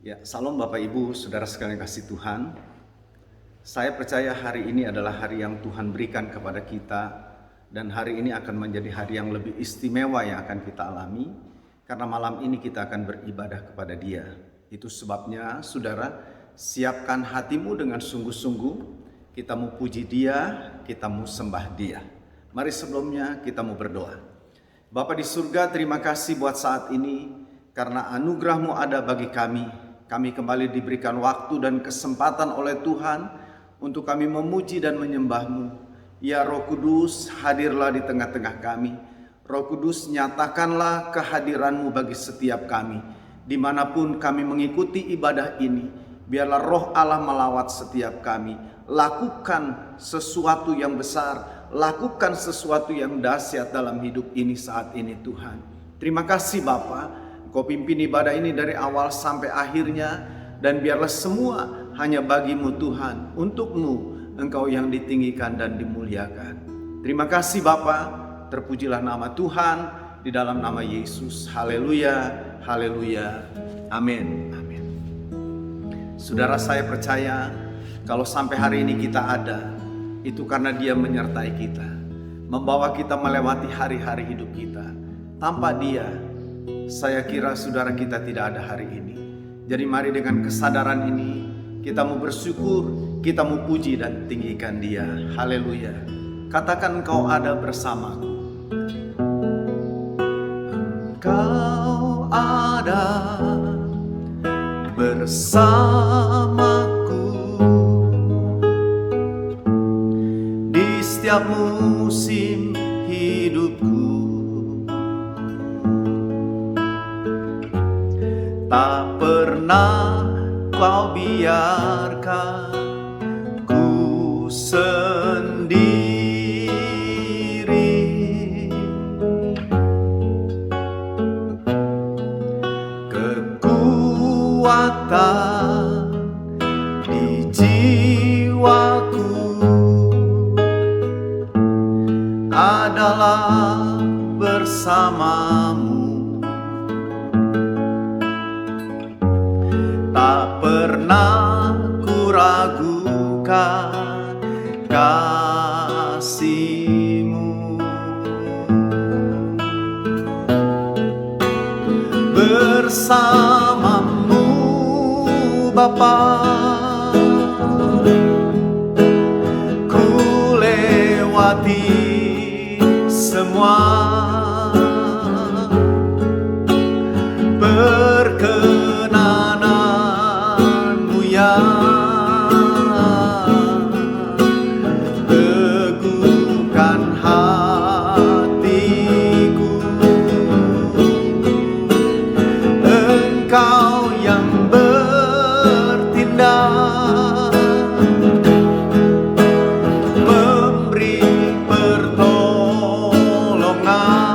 Ya, salam Bapak Ibu, Saudara sekalian kasih Tuhan. Saya percaya hari ini adalah hari yang Tuhan berikan kepada kita, dan hari ini akan menjadi hari yang lebih istimewa yang akan kita alami, karena malam ini kita akan beribadah kepada Dia. Itu sebabnya, Saudara, siapkan hatimu dengan sungguh-sungguh. Kita mau puji Dia, kita mau sembah Dia. Mari sebelumnya kita mau berdoa. Bapa di surga, terima kasih buat saat ini, karena anugerah-Mu ada bagi kami. Kami kembali diberikan waktu dan kesempatan oleh Tuhan untuk kami memuji dan menyembah-Mu. Ya Roh Kudus, hadirlah di tengah-tengah kami. Roh Kudus, nyatakanlah kehadiran-Mu bagi setiap kami. Dimanapun kami mengikuti ibadah ini, biarlah Roh Allah melawat setiap kami. Lakukan sesuatu yang besar, lakukan sesuatu yang dahsyat dalam hidup ini saat ini Tuhan. Terima kasih Bapa. Kau pimpin ibadah ini dari awal sampai akhirnya, dan biarlah semua hanya bagi-Mu Tuhan, untuk-Mu Engkau yang ditinggikan dan dimuliakan. Terima kasih Bapa, terpujilah nama Tuhan di dalam nama Yesus. Haleluya, haleluya, amin, amin. Saudara, saya percaya kalau sampai hari ini kita ada, itu karena Dia menyertai kita, membawa kita melewati hari-hari hidup kita. Tanpa Dia, saya kira saudara kita tidak ada hari ini. Jadi mari dengan kesadaran ini kita mau bersyukur, kita mau puji dan tinggikan Dia. Haleluya. Katakan Engkau ada bersamaku. Engkau ada bersamaku di setiap musim hidupku. Tak pernah Kau biarkan ku sendiri. Kekuatan di jiwaku adalah bersamamu. Tak pernah ku ragukan kasih-Mu. Bersamamu Bapa, ku lewati semua perkenanan-Mu yang teguhkan hatiku. Engkau yang bertindak, memberi pertolongan.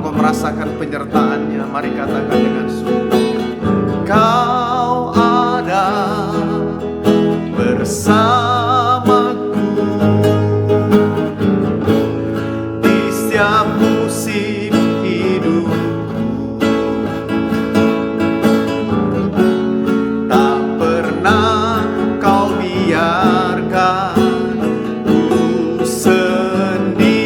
mau merasakan penyertaan-Nya, mari katakan dengan sungguh. Kau ada bersamaku di setiap musim hidupku. Tak pernah Kau biarkan ku sendiri.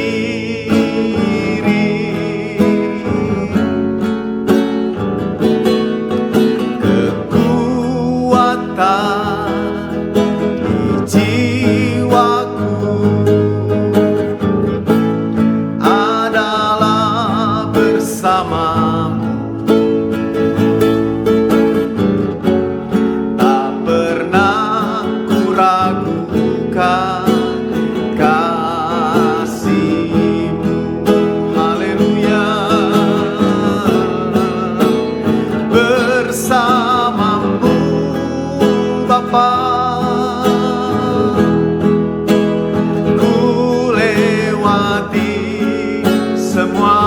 Kekuatan di jiwaku adalah bersamamu. Tak pernah ku ragukan kasih-Mu. Haleluya. Bersamamu Bapa, ku lewati semua.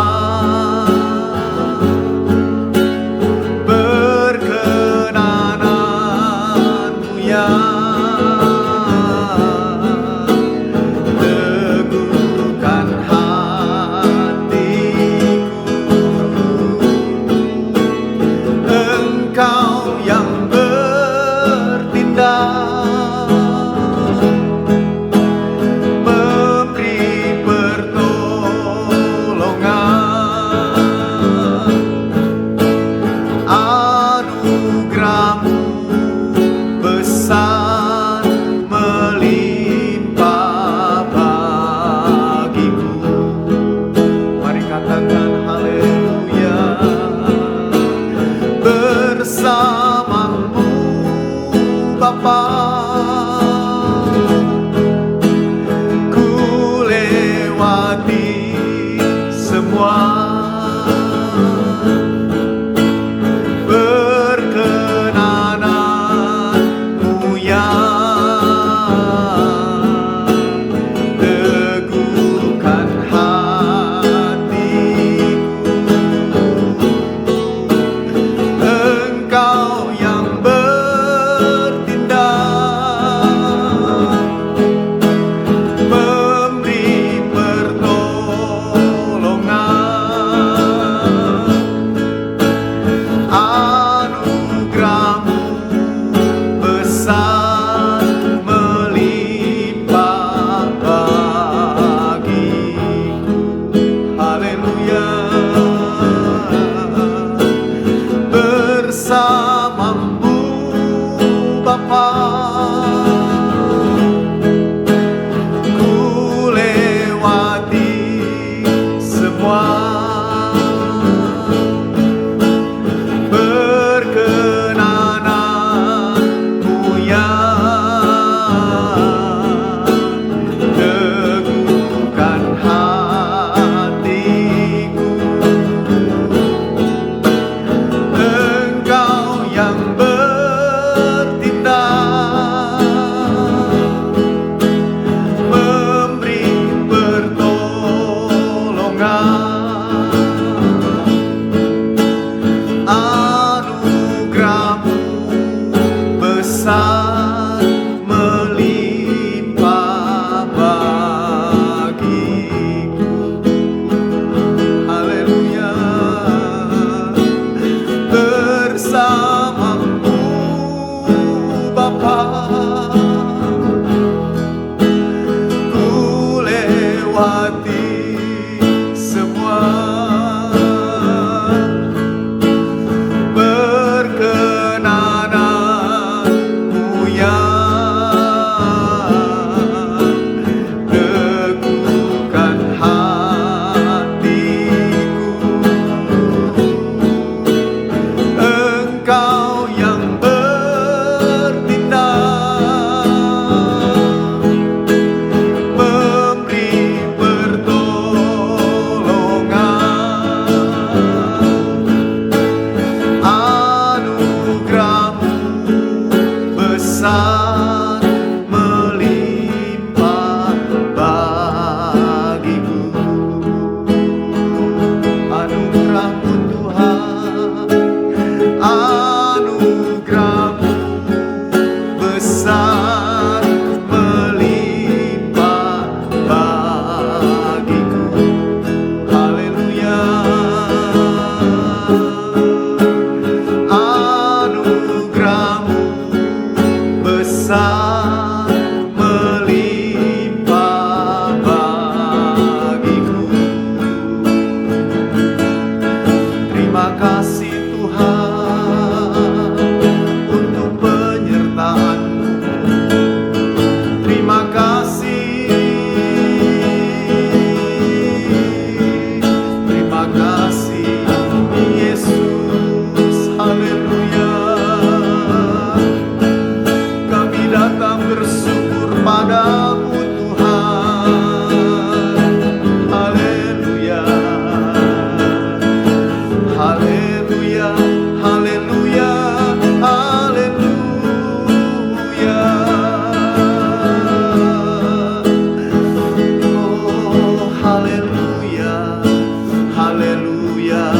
haleluya,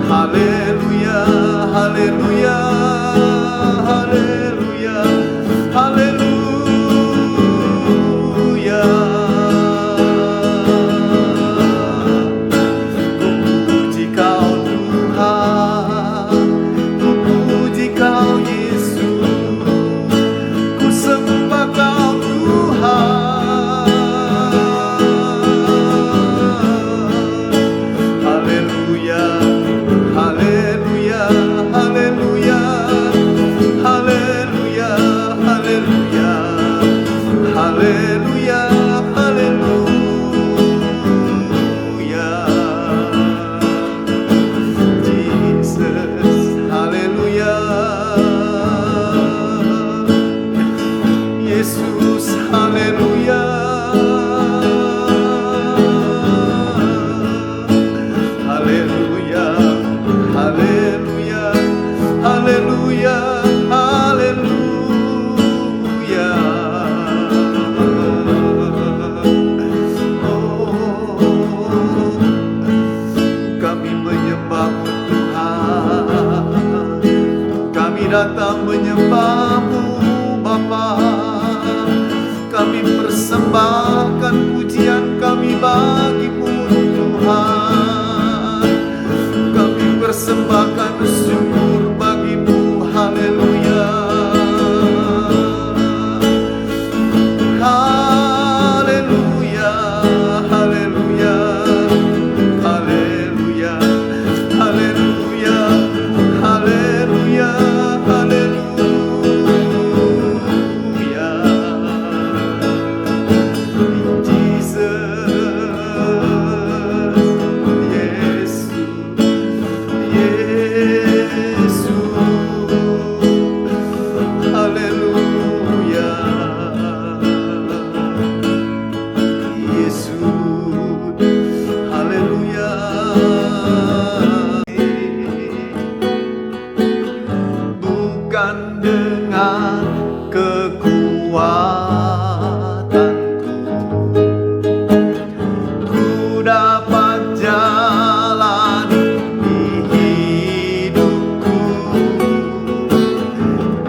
haleluya, haleluya, haleluya, haleluya. Puji Kau Tuhan, puji Kau Yesus, ku sembah Kau Tuhan. Haleluya, haleluya, haleluya, haleluya, haleluya, haleluya, haleluya. Jesus, haleluya. Yesus, haleluya. Haleluya, haleluya, haleluya, haleluya. Oh, kami menyembah-Mu Tuhan, kami datang menyembah-Mu Bapa. Kami persembahkan pujian kami bagi-Mu Tuhan. Kami persembahkan syukur bagi-Mu, haleluya. Haleluya, haleluya, haleluya, haleluya, haleluya, haleluya. Jesus, Yesus, Yesus, haleluya. Yesus, haleluya. Bukan dengan kekuatanku ku dapat jalani hidupku,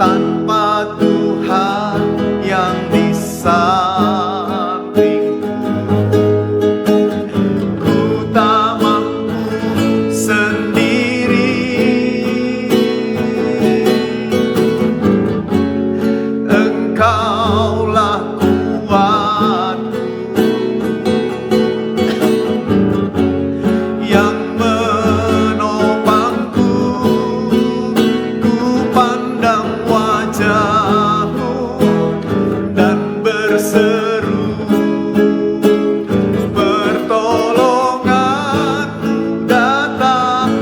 tanpa Tuhan yang di sampingku ku tak mampu sendiri. Engkaulah kuatku yang menopangku. Ku pandang wajah-Mu dan berseru, pertolongan datang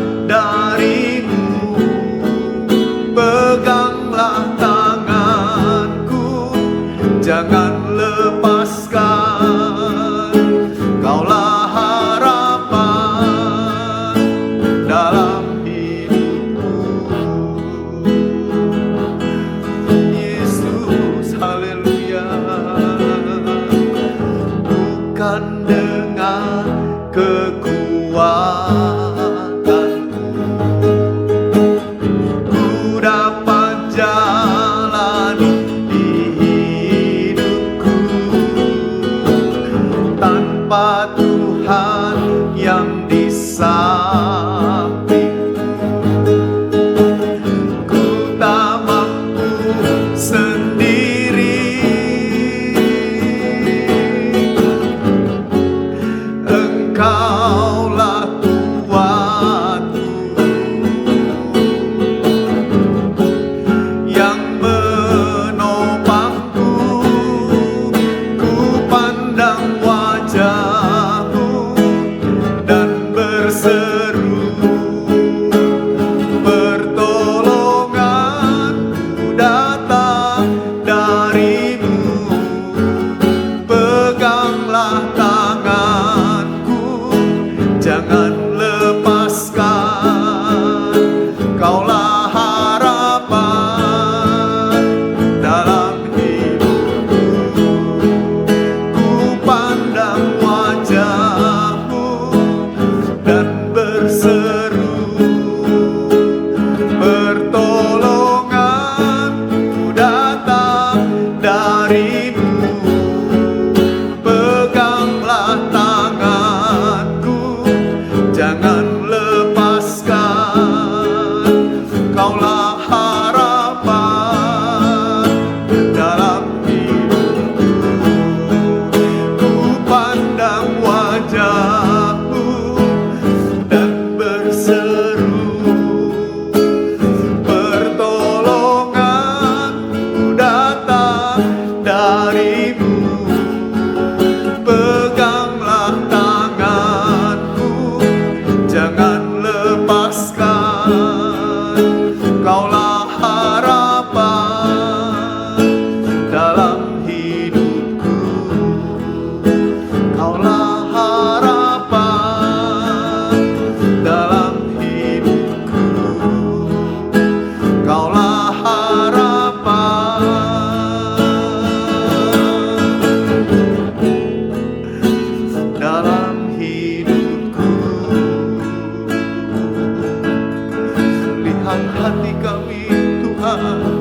Lihat hati kami Tuhan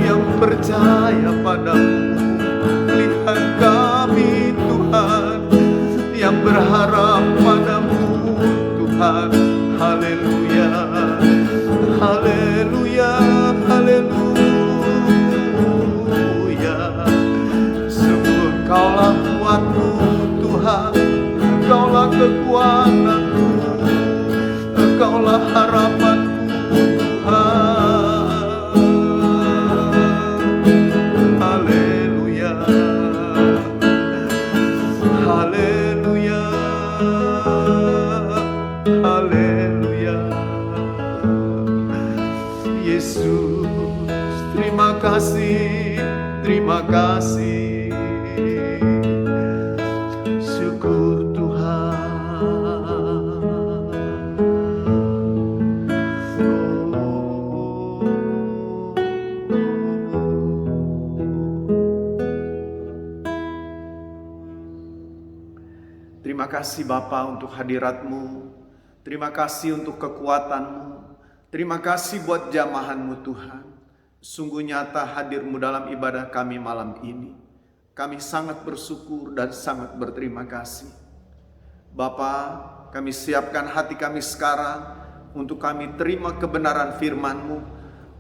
yang percaya padamu. Lihat kami Tuhan yang berharap padamu Tuhan. Haleluya, haleluya, haleluya. Sungguh Engkaulah kuatku Tuhan, Engkaulah kekuatanku, Engkaulah harapanku Tuhan. Haleluya, haleluya, haleluya. Yesus, terima kasih, terima kasih. Syukur Tuhan. Terima kasih Bapa untuk hadirat-Mu. Terima kasih untuk kekuatan-Mu. Terima kasih buat jamahan-Mu Tuhan. Sungguh nyata hadir-Mu dalam ibadah kami malam ini. Kami sangat bersyukur dan sangat berterima kasih. Bapa, kami siapkan hati kami sekarang untuk kami terima kebenaran firman-Mu.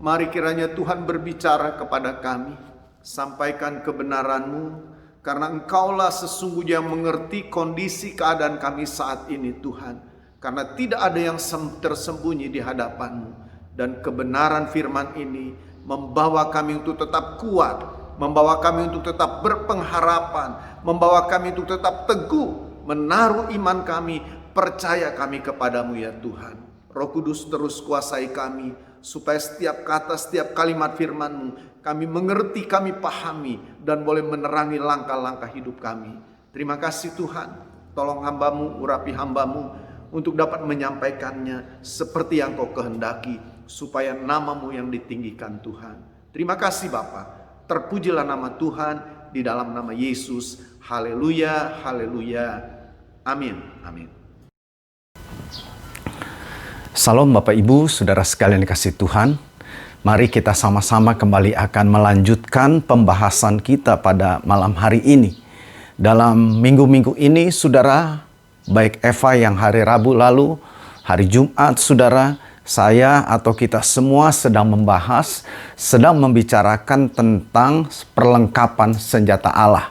Mari kiranya Tuhan berbicara kepada kami. Sampaikan kebenaran-Mu. Karena Engkaulah sesungguhnya mengerti kondisi keadaan kami saat ini Tuhan. Karena tidak ada yang tersembunyi di hadapan-Mu. Dan kebenaran firman ini membawa kami untuk tetap kuat. Membawa kami untuk tetap berpengharapan. Membawa kami untuk tetap teguh. Menaruh iman kami, percaya kami kepadamu ya Tuhan. Roh Kudus terus kuasai kami. Supaya setiap kata, setiap kalimat firman-Mu kami mengerti, kami pahami, dan boleh menerangi langkah-langkah hidup kami. Terima kasih Tuhan. Tolong hamba-Mu, urapi hamba-Mu untuk dapat menyampaikannya seperti yang Kau kehendaki, supaya nama-Mu yang ditinggikan Tuhan. Terima kasih Bapa. Terpujilah nama Tuhan di dalam nama Yesus. Haleluya, haleluya. Amin, amin. Salam Bapak Ibu, Saudara sekalian dikasih Tuhan. Mari kita sama-sama kembali akan melanjutkan pembahasan kita pada malam hari ini. Dalam minggu-minggu ini, Saudara, baik Eva yang hari Rabu lalu, hari Jumat, Saudara, saya atau kita semua sedang membicarakan tentang perlengkapan senjata Allah.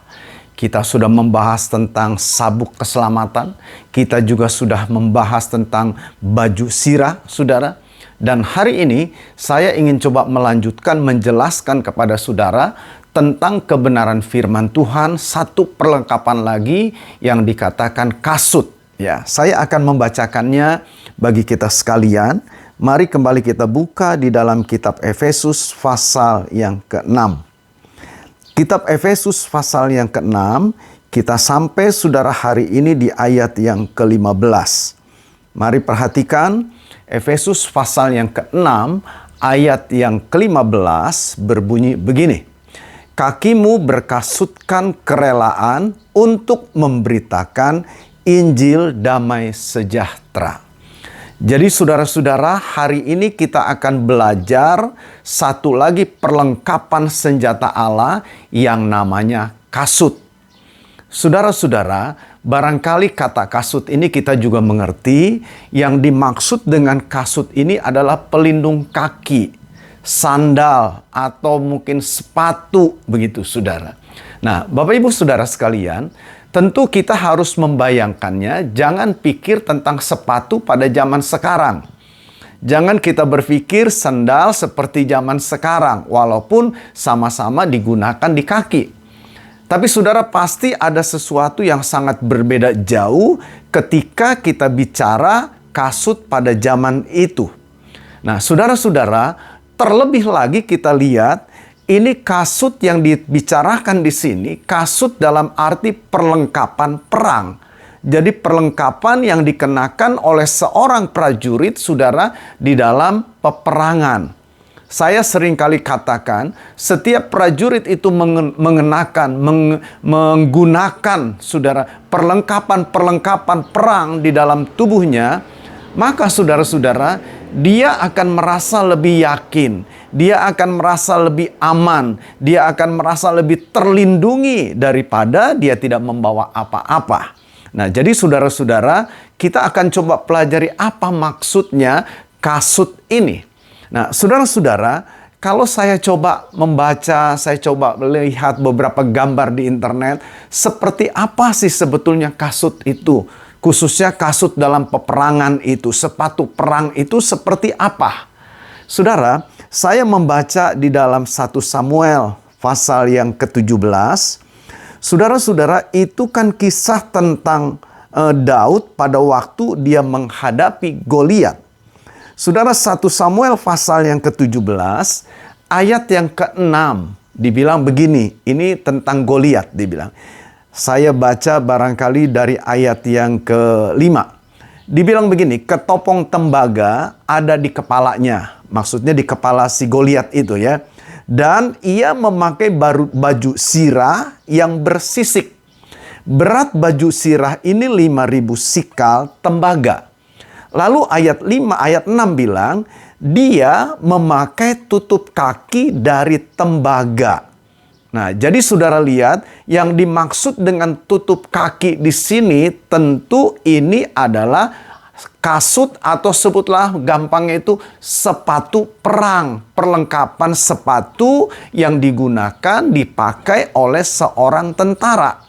Kita sudah membahas tentang sabuk keselamatan. Kita juga sudah membahas tentang baju sirah, Saudara. Dan hari ini saya ingin coba melanjutkan menjelaskan kepada saudara tentang kebenaran firman Tuhan, satu perlengkapan lagi yang dikatakan kasut. Ya, saya akan membacakannya bagi kita sekalian. Mari kembali kita buka di dalam kitab Efesus pasal yang ke-6. Kitab Efesus pasal yang ke-6, kita sampai saudara hari ini di ayat yang ke-15. Mari perhatikan. Efesus pasal yang ke-6 ayat yang ke-15 berbunyi begini. Kakimu berkasutkan kerelaan untuk memberitakan Injil damai sejahtera. Jadi saudara-saudara, hari ini kita akan belajar satu lagi perlengkapan senjata Allah yang namanya kasut. Saudara-saudara, barangkali kata kasut ini kita juga mengerti, yang dimaksud dengan kasut ini adalah pelindung kaki, sandal, atau mungkin sepatu, begitu saudara. Nah, Bapak Ibu Saudara sekalian, tentu kita harus membayangkannya, jangan pikir tentang sepatu pada zaman sekarang. Jangan kita berpikir sandal seperti zaman sekarang, walaupun sama-sama digunakan di kaki. Tapi saudara, pasti ada sesuatu yang sangat berbeda jauh ketika kita bicara kasut pada zaman itu. Nah, saudara-saudara, terlebih lagi kita lihat ini kasut yang dibicarakan di sini, kasut dalam arti perlengkapan perang. Jadi perlengkapan yang dikenakan oleh seorang prajurit, saudara, di dalam peperangan. Saya seringkali katakan, setiap prajurit itu menggunakan, saudara, perlengkapan-perlengkapan perang di dalam tubuhnya. Maka saudara-saudara, dia akan merasa lebih yakin, dia akan merasa lebih aman, dia akan merasa lebih terlindungi daripada dia tidak membawa apa-apa. Nah, jadi saudara-saudara, kita akan coba pelajari apa maksudnya kasut ini. Nah, saudara-saudara, kalau saya coba membaca, saya coba melihat beberapa gambar di internet, seperti apa sih sebetulnya kasut itu? Khususnya kasut dalam peperangan itu, sepatu perang itu seperti apa? Saudara, saya membaca di dalam 1 Samuel pasal yang ke-17. Saudara-saudara, itu kan kisah tentang Daud pada waktu dia menghadapi Goliat. Saudara, 1 Samuel pasal yang ke-17, ayat yang ke-6, dibilang begini, ini tentang Goliat dibilang. Saya baca barangkali dari ayat yang ke-5. Dibilang begini, ketopong tembaga ada di kepalanya. Maksudnya di kepala si Goliat itu ya. Dan ia memakai baju sirah yang bersisik. Berat baju sirah ini 5.000 sikal tembaga. Lalu ayat 6 bilang, dia memakai tutup kaki dari tembaga. Nah, jadi saudara lihat yang dimaksud dengan tutup kaki di sini tentu ini adalah kasut atau sebutlah gampangnya itu sepatu perang. Perlengkapan sepatu yang digunakan dipakai oleh seorang tentara.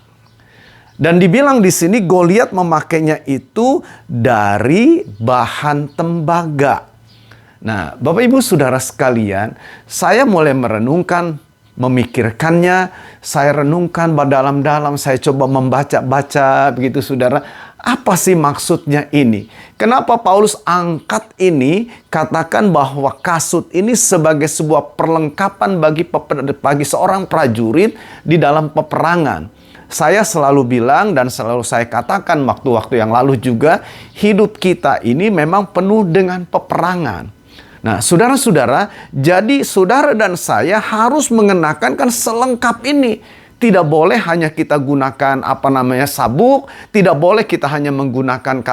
Dan dibilang di sini Goliat memakainya itu dari bahan tembaga. Nah, Bapak Ibu Saudara sekalian, saya mulai merenungkan, memikirkannya, saya renungkan dalam-dalam, saya coba membaca-baca begitu saudara. Apa sih maksudnya ini? Kenapa Paulus angkat ini, katakan bahwa kasut ini sebagai sebuah perlengkapan bagi seorang prajurit di dalam peperangan. Saya selalu bilang dan selalu saya katakan waktu-waktu yang lalu juga, hidup kita ini memang penuh dengan peperangan. Nah, saudara-saudara, jadi saudara dan saya harus mengenakan kan selengkap ini. Tidak boleh hanya kita gunakan sabuk, tidak boleh kita hanya menggunakan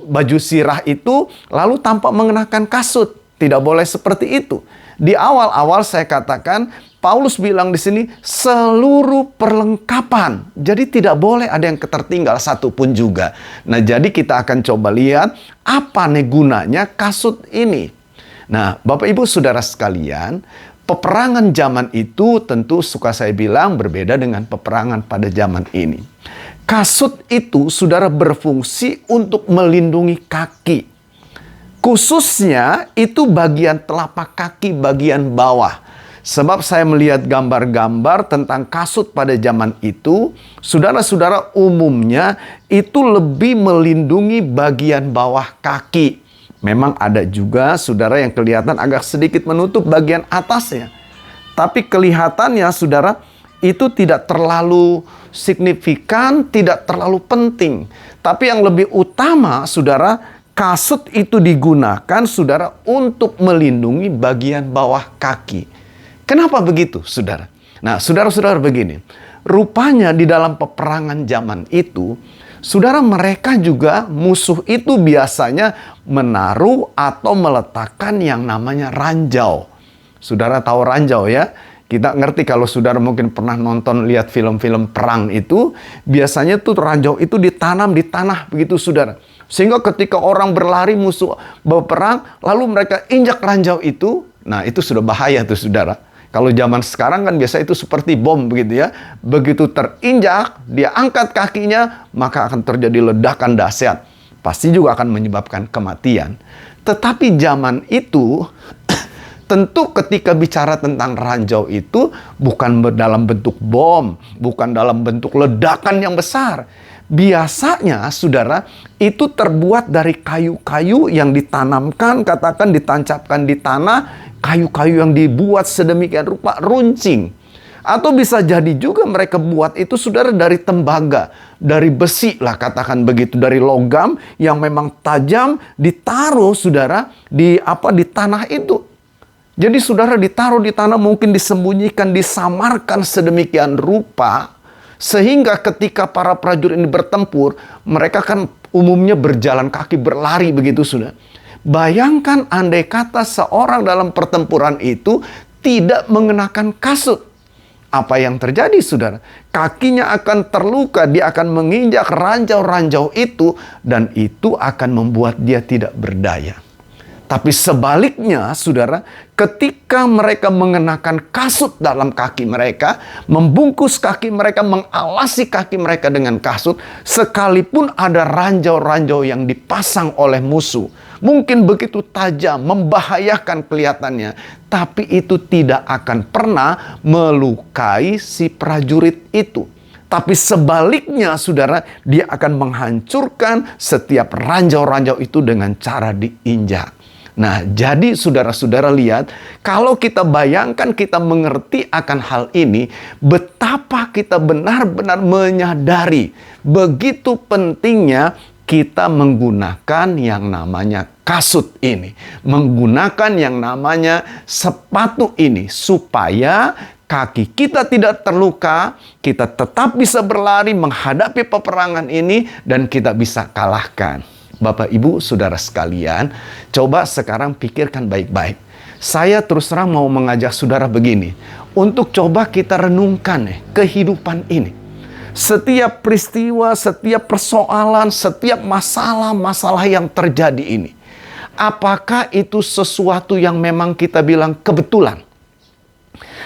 baju sirah itu lalu tanpa mengenakan kasut. Tidak boleh seperti itu. Di awal-awal saya katakan Paulus bilang di sini seluruh perlengkapan. Jadi tidak boleh ada yang tertinggal satu pun juga. Nah, jadi kita akan coba lihat apa nih gunanya kasut ini. Nah, Bapak Ibu Saudara sekalian, peperangan zaman itu tentu suka saya bilang berbeda dengan peperangan pada zaman ini. Kasut itu saudara berfungsi untuk melindungi kaki. Khususnya itu bagian telapak kaki bagian bawah. Sebab saya melihat gambar-gambar tentang kasut pada zaman itu, saudara-saudara umumnya itu lebih melindungi bagian bawah kaki. Memang ada juga saudara yang kelihatan agak sedikit menutup bagian atasnya. Tapi kelihatannya saudara itu tidak terlalu signifikan, tidak terlalu penting. Tapi yang lebih utama saudara, kasut itu digunakan saudara untuk melindungi bagian bawah kaki. Kenapa begitu, saudara? Nah, saudara-saudara begini. Rupanya di dalam peperangan zaman itu, saudara mereka juga musuh itu biasanya menaruh atau meletakkan yang namanya ranjau. Saudara tahu ranjau ya? Kita ngerti kalau saudara mungkin pernah nonton lihat film-film perang itu, biasanya tuh ranjau itu ditanam di tanah begitu saudara. Sehingga ketika orang berlari musuh berperang, lalu mereka injak ranjau itu, nah itu sudah bahaya tuh saudara. Kalau zaman sekarang kan biasa itu seperti bom begitu ya. Begitu terinjak, dia angkat kakinya, maka akan terjadi ledakan dahsyat. Pasti juga akan menyebabkan kematian. Tetapi zaman itu, tentu ketika bicara tentang ranjau itu, bukan dalam bentuk bom, bukan dalam bentuk ledakan yang besar. Biasanya, saudara, itu terbuat dari kayu-kayu yang ditanamkan, katakan ditancapkan di tanah, kayu-kayu yang dibuat sedemikian rupa runcing. Atau bisa jadi juga mereka buat itu saudara dari tembaga, dari besi lah katakan begitu, dari logam yang memang tajam ditaruh saudara di tanah itu. Jadi saudara ditaruh di tanah mungkin disembunyikan, disamarkan sedemikian rupa sehingga ketika para prajurit ini bertempur, mereka kan umumnya berjalan kaki, berlari begitu sudah. Bayangkan andai kata seorang dalam pertempuran itu tidak mengenakan kasut. Apa yang terjadi, saudara? Kakinya akan terluka, dia akan menginjak ranjau-ranjau itu, dan itu akan membuat dia tidak berdaya. Tapi sebaliknya, saudara, ketika mereka mengenakan kasut dalam kaki mereka, membungkus kaki mereka, mengalasi kaki mereka dengan kasut, sekalipun ada ranjau-ranjau yang dipasang oleh musuh, mungkin begitu tajam, membahayakan kelihatannya, tapi itu tidak akan pernah melukai si prajurit itu. Tapi sebaliknya, saudara, dia akan menghancurkan setiap ranjau-ranjau itu dengan cara diinjak. Nah, jadi saudara-saudara lihat, kalau kita bayangkan, kita mengerti akan hal ini, betapa kita benar-benar menyadari begitu pentingnya kita menggunakan yang namanya kasut ini, menggunakan yang namanya sepatu ini, supaya kaki kita tidak terluka, kita tetap bisa berlari menghadapi peperangan ini, dan kita bisa kalahkan. Bapak, Ibu, Saudara sekalian, coba sekarang pikirkan baik-baik. Saya terus terang mau mengajak saudara begini, untuk coba kita renungkan kehidupan ini. Setiap peristiwa, setiap persoalan, setiap masalah-masalah yang terjadi ini, apakah itu sesuatu yang memang kita bilang kebetulan?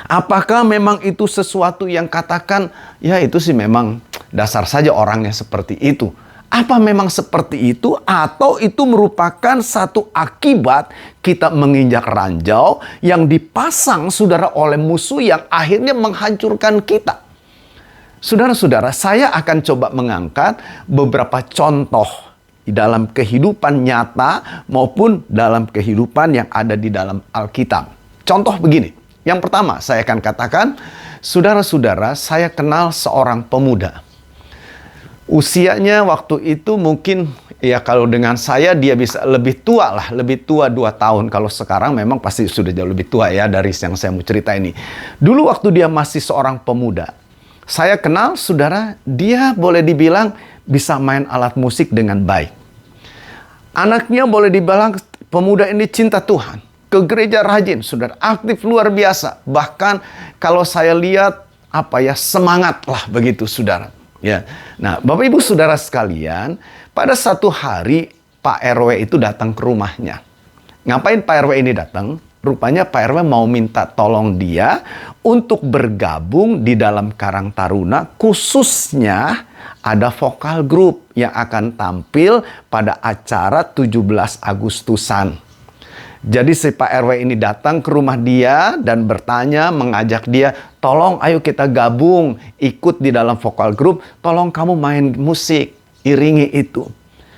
Apakah memang itu sesuatu yang katakan, ya itu sih memang dasar saja orangnya seperti itu? Apa memang seperti itu, atau itu merupakan satu akibat kita menginjak ranjau yang dipasang, saudara, oleh musuh yang akhirnya menghancurkan kita? Saudara-saudara, saya akan coba mengangkat beberapa contoh di dalam kehidupan nyata maupun dalam kehidupan yang ada di dalam Alkitab. Contoh begini. Yang pertama, saya akan katakan, saudara-saudara, saya kenal seorang pemuda. Usianya waktu itu mungkin, ya kalau dengan saya dia bisa lebih tua lah, lebih tua 2 tahun. Kalau sekarang memang pasti sudah jauh lebih tua ya dari yang saya mau cerita ini. Dulu waktu dia masih seorang pemuda, saya kenal, saudara, dia boleh dibilang bisa main alat musik dengan baik. Anaknya boleh dibilang pemuda ini cinta Tuhan, ke gereja rajin, saudara, aktif luar biasa. Bahkan kalau saya lihat, semangat lah begitu, saudara. Ya, nah Bapak Ibu Saudara sekalian, pada satu hari Pak RW itu datang ke rumahnya. Ngapain Pak RW ini datang? Rupanya Pak RW mau minta tolong dia untuk bergabung di dalam Karang Taruna, khususnya ada vokal grup yang akan tampil pada acara 17 Agustusan. Jadi si Pak RW ini datang ke rumah dia dan bertanya, mengajak dia, tolong ayo kita gabung, ikut di dalam vokal grup, tolong kamu main musik, iringi itu.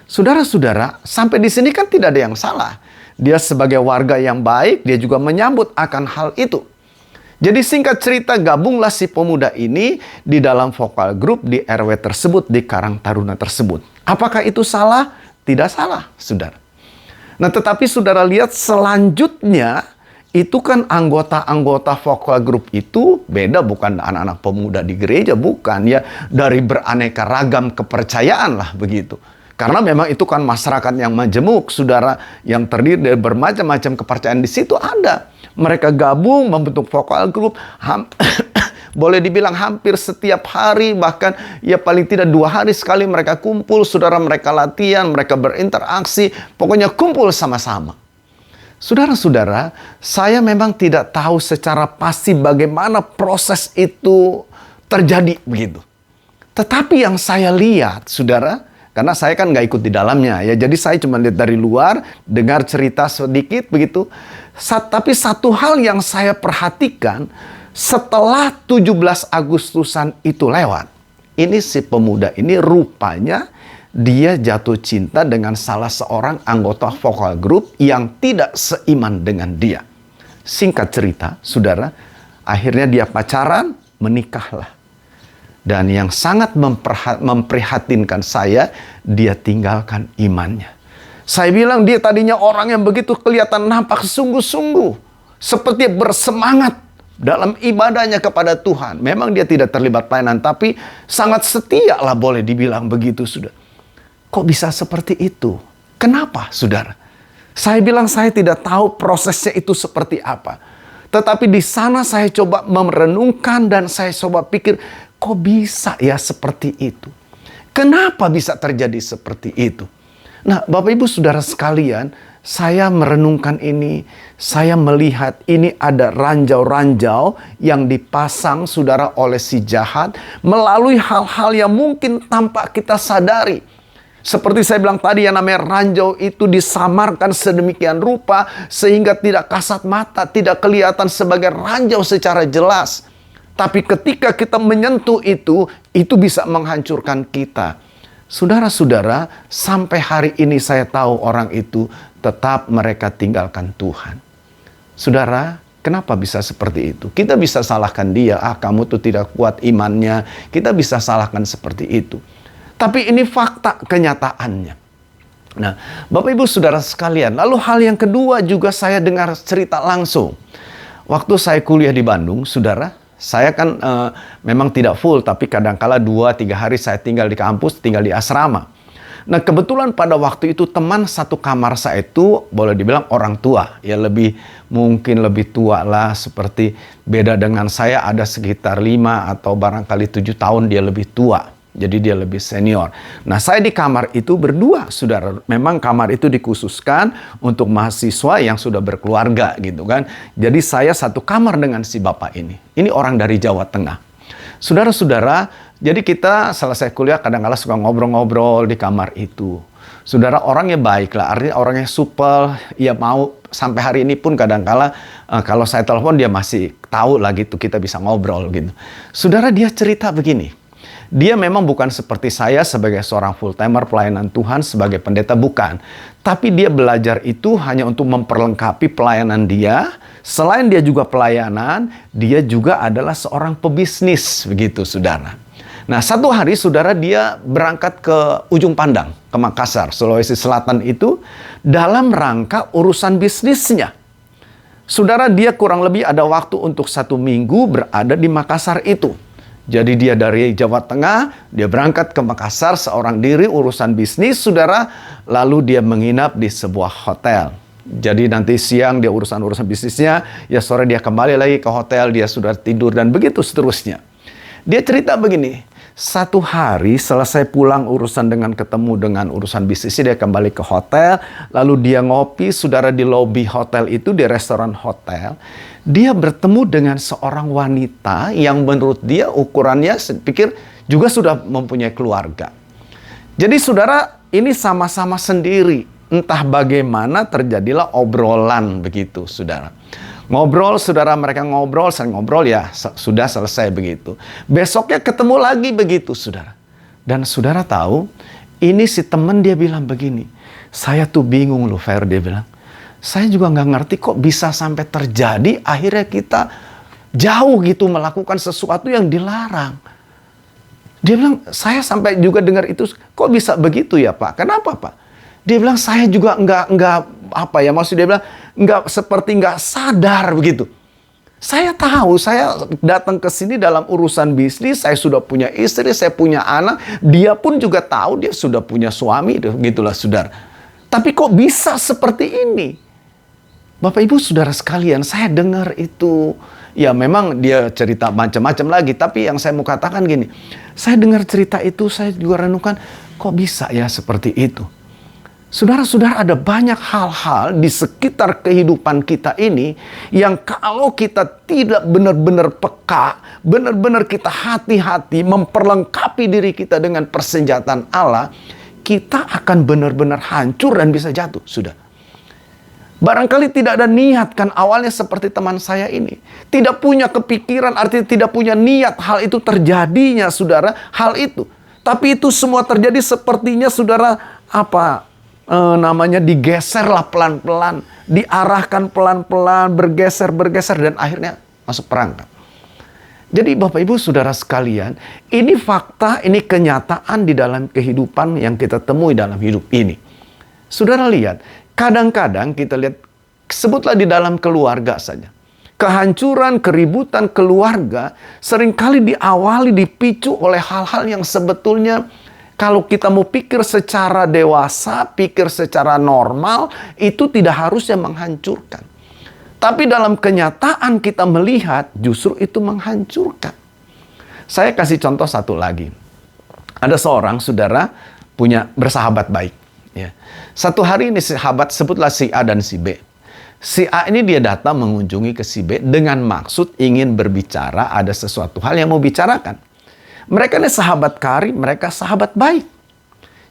Saudara-saudara, sampai di sini kan tidak ada yang salah. Dia sebagai warga yang baik, dia juga menyambut akan hal itu. Jadi singkat cerita, gabunglah si pemuda ini di dalam vokal grup di RW tersebut, di Karang Taruna tersebut. Apakah itu salah? Tidak salah, saudara. Nah, tetapi saudara lihat selanjutnya, itu kan anggota-anggota vokal grup itu beda, bukan anak-anak pemuda di gereja, bukan ya, dari beraneka ragam kepercayaan lah begitu. Karena memang itu kan masyarakat yang majemuk, saudara, yang terdiri dari bermacam-macam kepercayaan di situ ada. Mereka gabung membentuk vokal grup, boleh dibilang hampir setiap hari, bahkan ya paling tidak 2 hari sekali mereka kumpul, saudara, mereka latihan, mereka berinteraksi, pokoknya kumpul sama-sama. Saudara-saudara, saya memang tidak tahu secara pasti bagaimana proses itu terjadi begitu. Tetapi yang saya lihat, saudara, karena saya kan nggak ikut di dalamnya ya, jadi saya cuma lihat dari luar, dengar cerita sedikit begitu. Tapi satu hal yang saya perhatikan, setelah 17 Agustusan itu lewat, ini si pemuda ini rupanya dia jatuh cinta dengan salah seorang anggota vokal grup yang tidak seiman dengan dia. Singkat cerita, saudara, akhirnya dia pacaran, menikahlah. Dan yang sangat memprihatinkan saya, dia tinggalkan imannya. Saya bilang dia tadinya orang yang begitu kelihatan nampak sungguh-sungguh, seperti bersemangat dalam ibadahnya kepada Tuhan. Memang dia tidak terlibat pelayanan, tapi sangat setia lah boleh dibilang begitu, sudah. Kok bisa seperti itu? Kenapa, saudara? Saya bilang saya tidak tahu prosesnya itu seperti apa. Tetapi di sana saya coba merenungkan dan saya coba pikir, kok bisa ya seperti itu? Kenapa bisa terjadi seperti itu? Nah, Bapak Ibu Saudara sekalian, saya merenungkan ini, saya melihat ini ada ranjau-ranjau yang dipasang saudara oleh si jahat melalui hal-hal yang mungkin tanpa kita sadari. Seperti saya bilang tadi, yang namanya ranjau itu disamarkan sedemikian rupa sehingga tidak kasat mata, tidak kelihatan sebagai ranjau secara jelas. Tapi ketika kita menyentuh itu bisa menghancurkan kita. Saudara-saudara, sampai hari ini saya tahu orang itu tetap mereka tinggalkan Tuhan. Saudara, kenapa bisa seperti itu? Kita bisa salahkan dia, kamu tuh tidak kuat imannya. Kita bisa salahkan seperti itu. Tapi ini fakta kenyataannya. Nah, Bapak Ibu Saudara sekalian, lalu hal yang kedua juga saya dengar cerita langsung. Waktu saya kuliah di Bandung, saudara, saya kan memang tidak full, tapi kadang-kala 2-3 hari saya tinggal di kampus, tinggal di asrama. Nah, kebetulan pada waktu itu teman satu kamar saya itu boleh dibilang orang tua. Ya mungkin lebih tua lah, seperti beda dengan saya ada sekitar 5 atau barangkali 7 tahun dia lebih tua. Jadi dia lebih senior. Nah, saya di kamar itu berdua, saudara. Memang kamar itu dikhususkan untuk mahasiswa yang sudah berkeluarga gitu kan. Jadi saya satu kamar dengan si bapak ini. Ini orang dari Jawa Tengah. Saudara-saudara, jadi kita selesai kuliah kadang-kadang suka ngobrol-ngobrol di kamar itu. Saudara, orangnya baik lah, artinya orangnya supel. Ya mau sampai hari ini pun kadang-kala kalau saya telepon dia masih tahu lah gitu, kita bisa ngobrol gitu. Saudara, dia cerita begini. Dia memang bukan seperti saya sebagai seorang full-timer pelayanan Tuhan, sebagai pendeta, bukan. Tapi dia belajar itu hanya untuk memperlengkapi pelayanan dia. Selain dia juga pelayanan, dia juga adalah seorang pebisnis, begitu saudara. Nah, satu hari saudara dia berangkat ke Ujung Pandang, ke Makassar, Sulawesi Selatan itu, dalam rangka urusan bisnisnya. Saudara, dia kurang lebih ada waktu untuk 1 minggu berada di Makassar itu. Jadi dia dari Jawa Tengah, dia berangkat ke Makassar seorang diri urusan bisnis, saudara. Lalu dia menginap di sebuah hotel. Jadi nanti siang dia urusan bisnisnya, ya sore dia kembali lagi ke hotel, dia sudah tidur dan begitu seterusnya. Dia cerita begini, satu hari selesai pulang urusan ketemu dengan urusan bisnisnya, dia kembali ke hotel, lalu dia ngopi, saudara, di lobi hotel itu, di restoran hotel. Dia bertemu dengan seorang wanita yang menurut dia ukurannya, saya pikir juga sudah mempunyai keluarga. Jadi saudara, ini sama-sama sendiri. Entah bagaimana terjadilah obrolan begitu, saudara. Ngobrol, saudara, mereka ngobrol, saya ngobrol, ya sudah selesai begitu. Besoknya ketemu lagi begitu, saudara. Dan saudara tahu, ini si teman dia bilang begini, saya tuh bingung loh, Fer, dia bilang. Saya juga nggak ngerti kok bisa sampai terjadi akhirnya kita jauh gitu melakukan sesuatu yang dilarang. Dia bilang, saya sampai juga dengar itu, kok bisa begitu ya Pak? Kenapa Pak? Dia bilang, saya juga nggak apa ya, maksud dia bilang, seperti nggak sadar begitu. Saya tahu, saya datang ke sini dalam urusan bisnis, saya sudah punya istri, saya punya anak, dia pun juga tahu dia sudah punya suami, gitulah saudara. Tapi kok bisa seperti ini? Bapak Ibu Saudara sekalian, saya dengar itu, ya memang dia cerita macam-macam lagi, tapi yang saya mau katakan gini, saya dengar cerita itu, saya juga renungkan, kok bisa ya seperti itu? Saudara-saudara, ada banyak hal-hal di sekitar kehidupan kita ini yang kalau kita tidak benar-benar peka, benar-benar kita hati-hati memperlengkapi diri kita dengan persenjataan Allah, kita akan benar-benar hancur dan bisa jatuh, sudah. Barangkali tidak ada niat kan awalnya seperti teman saya ini. Tidak punya kepikiran, artinya tidak punya niat hal itu terjadinya, saudara, hal itu. Tapi itu semua terjadi sepertinya, saudara, digeserlah pelan-pelan, diarahkan pelan-pelan, bergeser dan akhirnya masuk perangkap. Jadi Bapak Ibu Saudara sekalian, ini fakta, ini kenyataan di dalam kehidupan yang kita temui dalam hidup ini. Saudara lihat, kadang-kadang kita lihat, sebutlah di dalam keluarga saja. Kehancuran, keributan keluarga seringkali diawali, dipicu oleh hal-hal yang sebetulnya Kalau kita mau pikir secara dewasa, pikir secara normal, itu tidak harusnya menghancurkan. Tapi dalam kenyataan kita melihat justru itu menghancurkan. Saya kasih contoh satu lagi. Ada seorang saudara punya bersahabat baik. Ya. Satu hari ini sahabat, sebutlah si A dan si B. Si A ini dia datang mengunjungi ke si B dengan maksud ingin berbicara, ada sesuatu hal yang mau bicarakan. Mereka ini sahabat karib, mereka sahabat baik.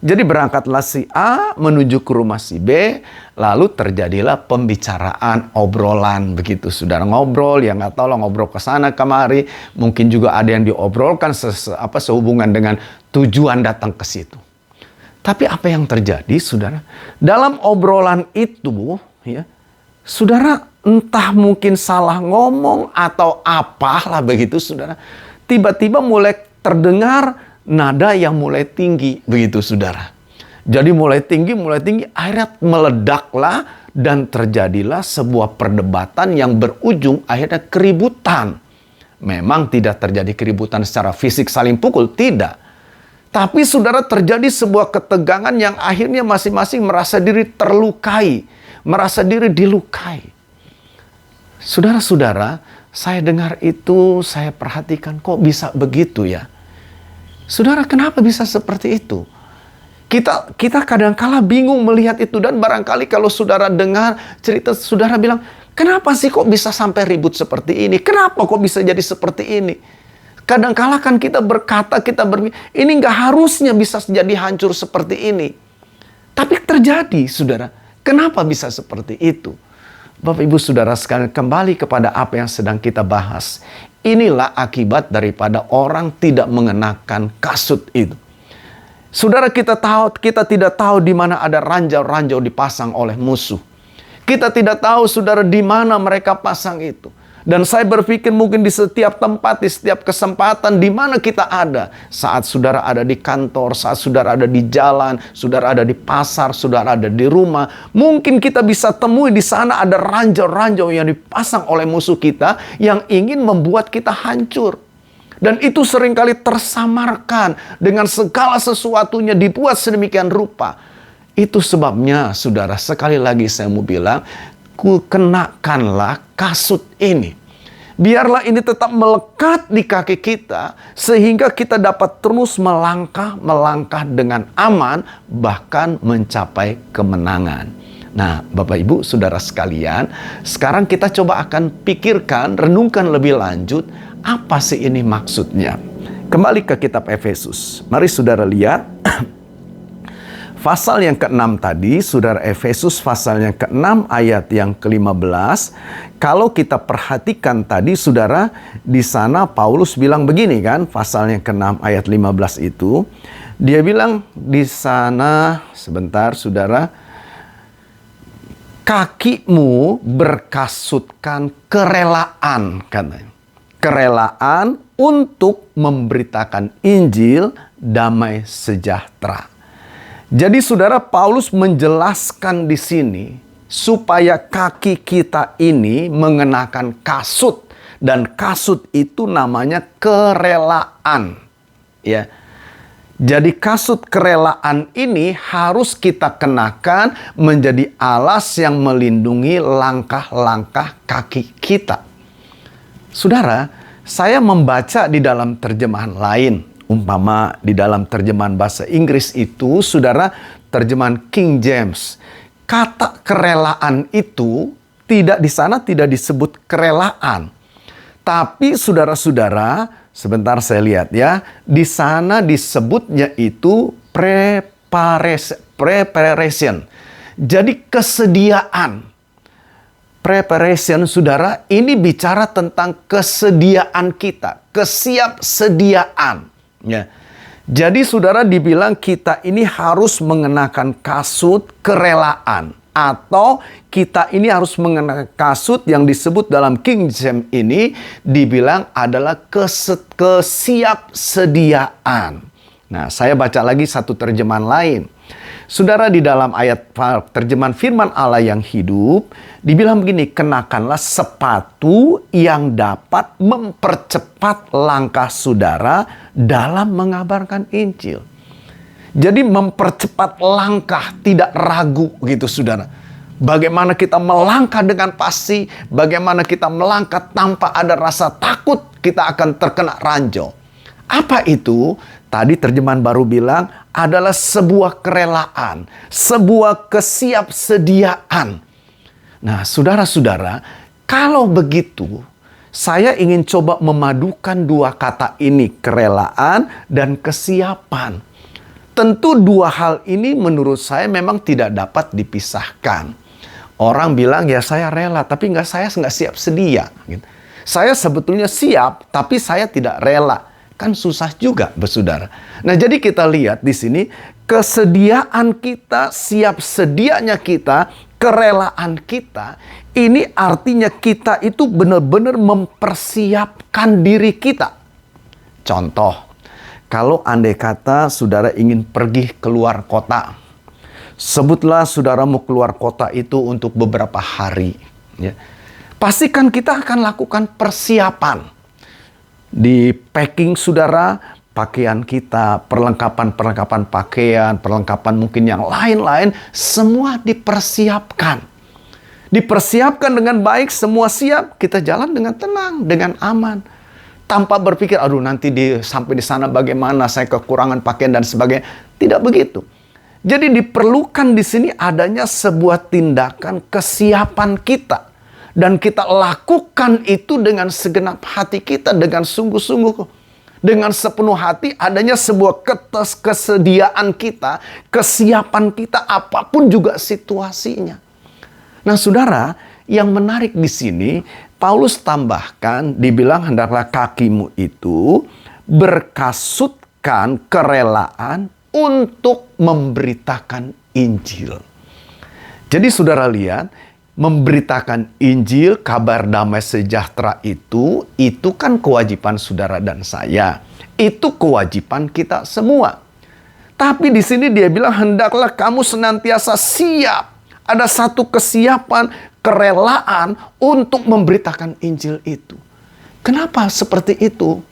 Jadi berangkatlah si A menuju ke rumah si B, lalu terjadilah pembicaraan, obrolan begitu. Saudara ngobrol, yang nggak tahu lah ngobrol ke sana kemari, mungkin juga ada yang diobrolkan sehubungan dengan tujuan datang ke situ. Tapi apa yang terjadi, saudara? Dalam obrolan itu, ya, saudara entah mungkin salah ngomong atau apalah begitu, saudara. Tiba-tiba mulai terdengar nada yang mulai tinggi, begitu, saudara. Jadi mulai tinggi, akhirnya meledaklah dan terjadilah sebuah perdebatan yang berujung akhirnya keributan. Memang tidak terjadi keributan secara fisik saling pukul, tidak. Tapi saudara terjadi sebuah ketegangan yang akhirnya masing-masing merasa diri terlukai. Merasa diri dilukai. Saudara-saudara, saya dengar itu, saya perhatikan kok bisa begitu ya. Saudara, kenapa bisa seperti itu? Kita kadang-kala bingung melihat itu. Dan barangkali kalau saudara dengar cerita, saudara bilang, kenapa sih kok bisa sampai ribut seperti ini? Kenapa kok bisa jadi seperti ini? Kadang-kala kan kita berkata, ini nggak harusnya bisa jadi hancur seperti ini. Tapi terjadi, saudara. Kenapa bisa seperti itu? Bapak Ibu Saudara sekalian, kembali kepada apa yang sedang kita bahas. Inilah akibat daripada orang tidak mengenakan kasut itu. Saudara, kita tidak tahu di mana ada ranjau-ranjau dipasang oleh musuh. Kita tidak tahu, saudara, di mana mereka pasang itu. Dan saya berpikir mungkin di setiap tempat, di setiap kesempatan, di mana kita ada. Saat saudara ada di kantor, saat saudara ada di jalan, saudara ada di pasar, saudara ada di rumah. Mungkin kita bisa temui di sana ada ranjau-ranjau yang dipasang oleh musuh kita yang ingin membuat kita hancur. Dan itu seringkali tersamarkan dengan segala sesuatunya dibuat sedemikian rupa. Itu sebabnya, saudara, sekali lagi saya mau bilang, kenakanlah kasut ini. Biarlah ini tetap melekat di kaki kita sehingga kita dapat terus melangkah dengan aman, bahkan mencapai kemenangan. Nah, Bapak Ibu Saudara sekalian, sekarang kita coba akan pikirkan, renungkan lebih lanjut, apa sih ini maksudnya? Kembali ke kitab Efesus. Mari saudara lihat pasal yang ke-6 tadi, saudara, Efesus pasal yang ke-6 ayat yang ke-15. Kalau kita perhatikan tadi, saudara, di sana Paulus bilang begini kan, pasal yang ke-6 ayat 15 itu. Dia bilang di sana, sebentar saudara, kakimu berkasutkan kerelaan, katanya. Kerelaan untuk memberitakan Injil damai sejahtera. Jadi saudara, Paulus menjelaskan di sini supaya kaki kita ini mengenakan kasut, dan kasut itu namanya kerelaan. Ya. Jadi kasut kerelaan ini harus kita kenakan menjadi alas yang melindungi langkah-langkah kaki kita. Saudara, saya membaca di dalam terjemahan lain. Umpama di dalam terjemahan bahasa Inggris itu, saudara, terjemahan King James, kata kerelaan itu di sana tidak disebut kerelaan. Tapi saudara-saudara, sebentar saya lihat ya, di sana disebutnya itu preparation. Jadi kesediaan. Preparation, saudara, ini bicara tentang kesediaan kita, kesiapsediaan. Ya. Jadi saudara, dibilang kita ini harus mengenakan kasut kerelaan. Atau kita ini harus mengenakan kasut yang disebut dalam King James ini dibilang adalah kesiapsediaan. Nah, saya baca lagi satu terjemahan lain. Saudara, di dalam ayat terjemahan firman Allah yang hidup, dibilang begini, kenakanlah sepatu yang dapat mempercepat langkah saudara dalam mengabarkan Injil. Jadi mempercepat langkah, tidak ragu gitu saudara. Bagaimana kita melangkah dengan pasti, bagaimana kita melangkah tanpa ada rasa takut kita akan terkena ranjau. Apa itu? Tadi terjemahan baru bilang adalah sebuah kerelaan, sebuah kesiapsediaan. Nah, saudara-saudara, kalau begitu, saya ingin coba memadukan dua kata ini, kerelaan dan kesiapan. Tentu dua hal ini menurut saya memang tidak dapat dipisahkan. Orang bilang, ya saya rela, tapi saya nggak siap sedia. Saya sebetulnya siap, tapi saya tidak rela. Kan susah juga, bersaudara. Nah, jadi kita lihat di sini, kesediaan kita, siap sedianya kita, kerelaan kita, ini artinya kita itu benar-benar mempersiapkan diri kita. Contoh, kalau andai kata saudara ingin pergi keluar kota, sebutlah saudara mau keluar kota itu untuk beberapa hari. Ya. Pastikan kita akan lakukan persiapan. Di packing saudara, pakaian kita, perlengkapan-perlengkapan pakaian, perlengkapan mungkin yang lain-lain, semua dipersiapkan. Dipersiapkan dengan baik, semua siap, kita jalan dengan tenang, dengan aman. Tanpa berpikir, aduh nanti sampai di sana bagaimana, saya kekurangan pakaian dan sebagainya. Tidak begitu. Jadi diperlukan di sini adanya sebuah tindakan kesiapan kita. Dan kita lakukan itu dengan segenap hati kita, dengan sungguh-sungguh. Dengan sepenuh hati adanya sebuah kesediaan kita, kesiapan kita apapun juga situasinya. Nah saudara, yang menarik di sini, Paulus tambahkan, dibilang hendaklah kakimu itu berkasutkan kerelaan untuk memberitakan Injil. Jadi saudara lihat, memberitakan Injil, kabar damai sejahtera itu kan kewajiban saudara dan saya. Itu kewajiban kita semua. Tapi di sini dia bilang, hendaklah kamu senantiasa siap. Ada satu kesiapan, kerelaan untuk memberitakan Injil itu. Kenapa seperti itu?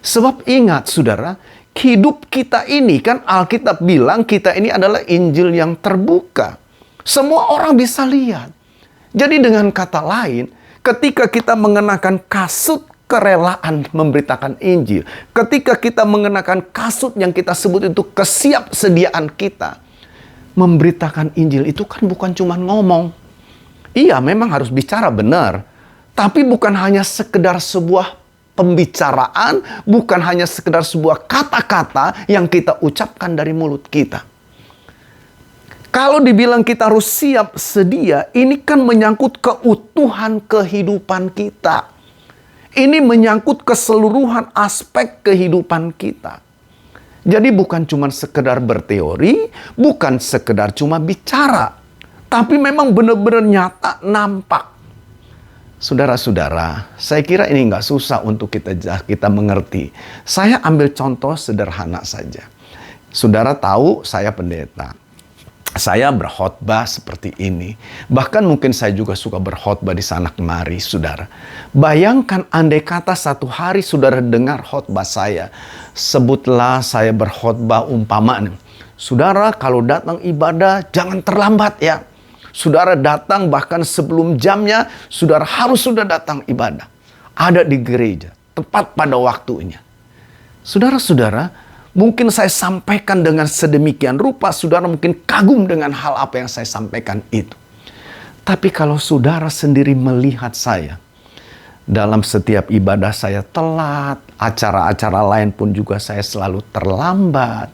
Sebab ingat saudara, hidup kita ini kan Alkitab bilang kita ini adalah Injil yang terbuka. Semua orang bisa lihat. Jadi dengan kata lain, ketika kita mengenakan kasut kerelaan memberitakan Injil, ketika kita mengenakan kasut yang kita sebut itu kesiapsediaan kita, memberitakan Injil itu kan bukan cuma ngomong. Iya, memang harus bicara benar. Tapi bukan hanya sekedar sebuah pembicaraan, bukan hanya sekedar sebuah kata-kata yang kita ucapkan dari mulut kita. Kalau dibilang kita harus siap sedia, ini kan menyangkut keutuhan kehidupan kita. Ini menyangkut keseluruhan aspek kehidupan kita. Jadi bukan cuma sekedar berteori, bukan sekedar cuma bicara. Tapi memang benar-benar nyata, nampak. Saudara-saudara, saya kira ini nggak susah untuk kita mengerti. Saya ambil contoh sederhana saja. Saudara tahu saya pendeta. Saya berkhotbah seperti ini. Bahkan mungkin saya juga suka berkhotbah di sana kemari, saudara. Bayangkan andai kata satu hari saudara dengar khotbah saya. Sebutlah saya berkhotbah umpama. Saudara kalau datang ibadah jangan terlambat ya. Saudara datang bahkan sebelum jamnya, saudara harus sudah datang ibadah. Ada di gereja, tepat pada waktunya. Saudara-saudara, mungkin saya sampaikan dengan sedemikian rupa, saudara mungkin kagum dengan hal apa yang saya sampaikan itu. Tapi kalau saudara sendiri melihat saya, dalam setiap ibadah saya telat, acara-acara lain pun juga saya selalu terlambat.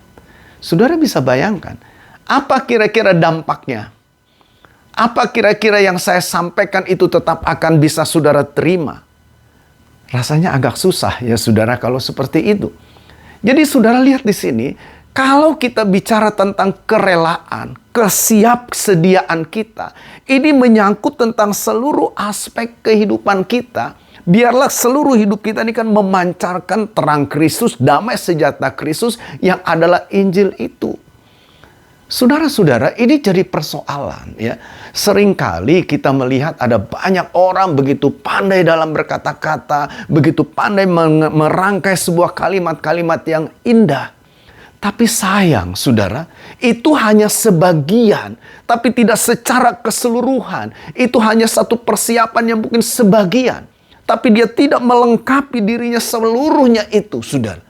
Saudara bisa bayangkan, apa kira-kira dampaknya? Apa kira-kira yang saya sampaikan itu tetap akan bisa saudara terima? Rasanya agak susah ya saudara kalau seperti itu. Jadi saudara lihat di sini, kalau kita bicara tentang kerelaan, kesiapsediaan kita, ini menyangkut tentang seluruh aspek kehidupan kita. Biarlah seluruh hidup kita ini kan memancarkan terang Kristus, damai sejahtera Kristus yang adalah Injil itu. Saudara-saudara, ini jadi persoalan ya. Seringkali kita melihat ada banyak orang begitu pandai dalam berkata-kata, begitu pandai merangkai sebuah kalimat-kalimat yang indah. Tapi sayang, saudara, itu hanya sebagian, tapi tidak secara keseluruhan. Itu hanya satu persiapan yang mungkin sebagian, tapi dia tidak melengkapi dirinya seluruhnya itu, saudara.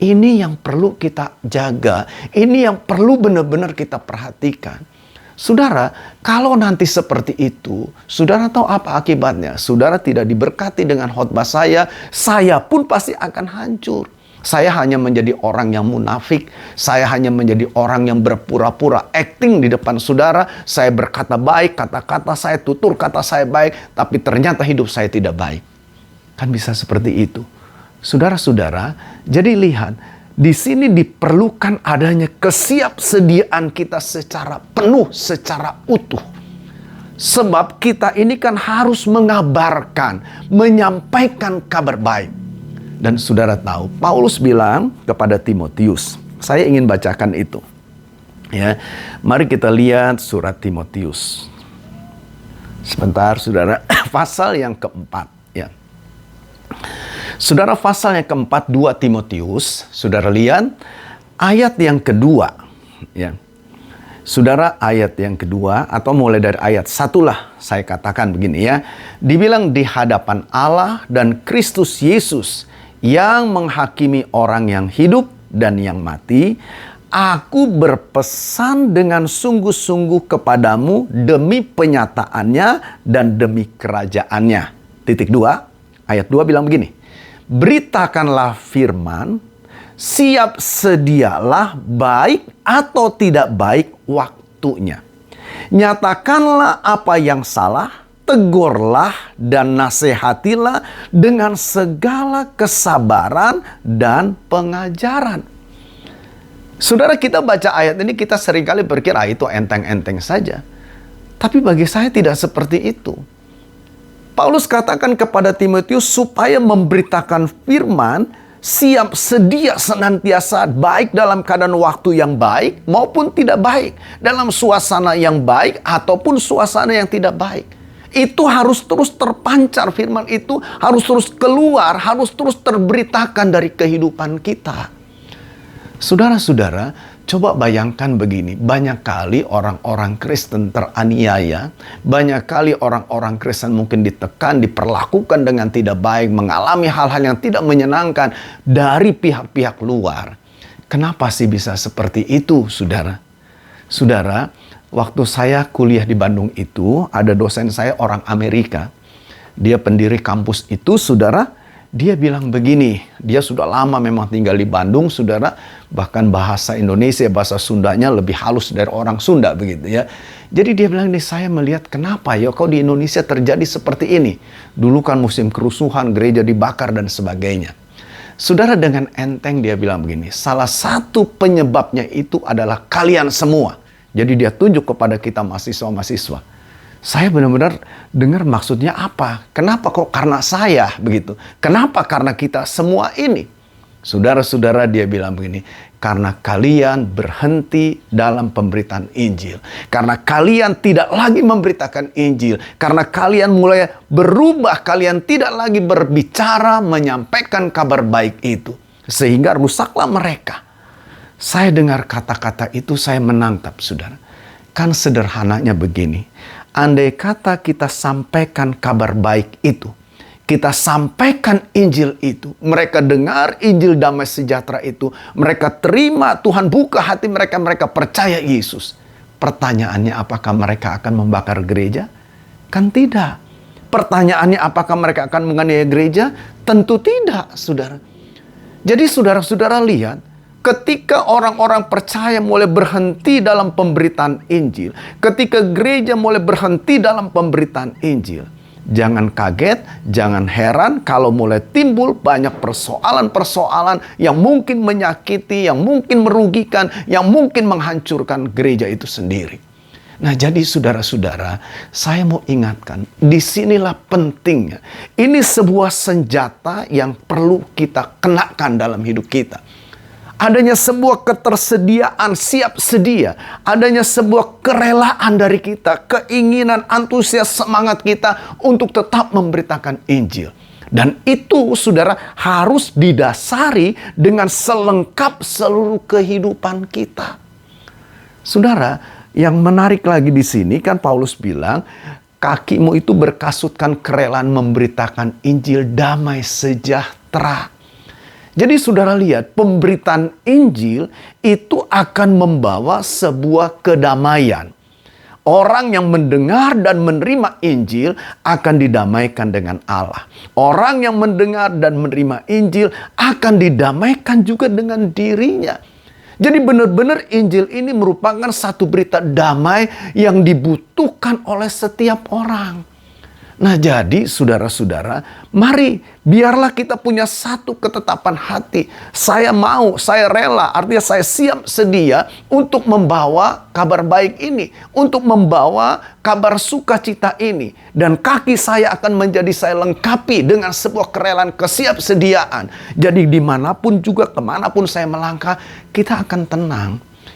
Ini yang perlu kita jaga, ini yang perlu benar-benar kita perhatikan. Saudara, kalau nanti seperti itu, saudara tahu apa akibatnya? Saudara tidak diberkati dengan khotbah saya pun pasti akan hancur. Saya hanya menjadi orang yang munafik. Saya hanya menjadi orang yang berpura-pura acting di depan saudara. Saya berkata baik, kata-kata saya, tutur kata saya baik, tapi ternyata hidup saya tidak baik. Kan bisa seperti itu. Saudara-saudara, jadi lihat, di sini diperlukan adanya kesiapsediaan kita secara penuh, secara utuh. Sebab kita ini kan harus mengabarkan, menyampaikan kabar baik. Dan saudara tahu, Paulus bilang kepada Timotius, saya ingin bacakan itu. Ya, mari kita lihat surat Timotius. Sebentar, saudara, pasal yang keempat. Ya, saudara, pasal yang keempat 2 Timotius, saudara lihat ayat yang kedua. Ya, saudara, ayat yang kedua atau mulai dari ayat 1 lah, saya katakan begini ya. Dibilang di hadapan Allah dan Kristus Yesus yang menghakimi orang yang hidup dan yang mati, aku berpesan dengan sungguh-sungguh kepadamu demi penyataannya dan demi kerajaannya. Titik 2, ayat 2 bilang begini. Beritakanlah firman, siap sedialah baik atau tidak baik waktunya. Nyatakanlah apa yang salah, tegurlah dan nasihatilah dengan segala kesabaran dan pengajaran. Saudara, kita baca ayat ini, kita seringkali berkira itu enteng-enteng saja. Tapi bagi saya tidak seperti itu. Paulus katakan kepada Timotius supaya memberitakan firman, siap sedia senantiasa baik dalam keadaan waktu yang baik maupun tidak baik. Dalam suasana yang baik ataupun suasana yang tidak baik. Itu harus terus terpancar, firman itu harus terus keluar, harus terus terberitakan dari kehidupan kita. Saudara-saudara, coba bayangkan begini, banyak kali orang-orang Kristen teraniaya, banyak kali orang-orang Kristen mungkin ditekan, diperlakukan dengan tidak baik, mengalami hal-hal yang tidak menyenangkan dari pihak-pihak luar. Kenapa sih bisa seperti itu, saudara? Saudara, waktu saya kuliah di Bandung itu, ada dosen saya orang Amerika. Dia pendiri kampus itu, saudara. Dia bilang begini, dia sudah lama memang tinggal di Bandung, saudara. Bahkan bahasa Indonesia, bahasa Sundanya lebih halus dari orang Sunda, begitu ya. Jadi dia bilang, ini saya melihat kenapa ya kok di Indonesia terjadi seperti ini. Dulu kan musim kerusuhan, gereja dibakar dan sebagainya. Saudara, dengan enteng dia bilang begini, salah satu penyebabnya itu adalah kalian semua. Jadi dia tunjuk kepada kita mahasiswa-mahasiswa. Saya benar-benar dengar maksudnya apa. Kenapa kok karena saya begitu? Kenapa karena kita semua ini? Saudara-saudara, dia bilang begini. Karena kalian berhenti dalam pemberitaan Injil. Karena kalian tidak lagi memberitakan Injil. Karena kalian mulai berubah. Kalian tidak lagi berbicara, menyampaikan kabar baik itu. Sehingga rusaklah mereka. Saya dengar kata-kata itu, saya menangkap, saudara. Kan sederhananya begini. Andai kata kita sampaikan kabar baik itu, kita sampaikan Injil itu, mereka dengar Injil damai sejahtera itu, mereka terima, Tuhan buka hati mereka, mereka percaya Yesus. Pertanyaannya, apakah mereka akan membakar gereja? Kan tidak. Pertanyaannya, apakah mereka akan menganiaya gereja? Tentu tidak, saudara. Jadi saudara-saudara lihat, ketika orang-orang percaya mulai berhenti dalam pemberitaan Injil, ketika gereja mulai berhenti dalam pemberitaan Injil, jangan kaget, jangan heran kalau mulai timbul banyak persoalan-persoalan yang mungkin menyakiti, yang mungkin merugikan, yang mungkin menghancurkan gereja itu sendiri. Nah, jadi saudara-saudara, saya mau ingatkan, disinilah pentingnya. Ini sebuah senjata yang perlu kita kenakan dalam hidup kita. Adanya sebuah ketersediaan siap sedia. Adanya sebuah kerelaan dari kita. Keinginan, antusias, semangat kita untuk tetap memberitakan Injil. Dan itu saudara harus didasari dengan selengkap seluruh kehidupan kita. Saudara, yang menarik lagi di sini kan Paulus bilang, kakimu itu berkasutkan kerelaan memberitakan Injil damai sejahtera. Jadi saudara lihat, pemberitaan Injil itu akan membawa sebuah kedamaian. Orang yang mendengar dan menerima Injil akan didamaikan dengan Allah. Orang yang mendengar dan menerima Injil akan didamaikan juga dengan dirinya. Jadi benar-benar Injil ini merupakan satu berita damai yang dibutuhkan oleh setiap orang. Nah jadi saudara-saudara, mari biarlah kita punya satu ketetapan hati. Saya mau, saya rela, artinya saya siap sedia untuk membawa kabar baik ini. Untuk membawa kabar sukacita ini. Dan kaki saya akan menjadi saya lengkapi dengan sebuah kerelaan kesiapsediaan. Jadi dimanapun juga, kemanapun saya melangkah, kita akan tenang.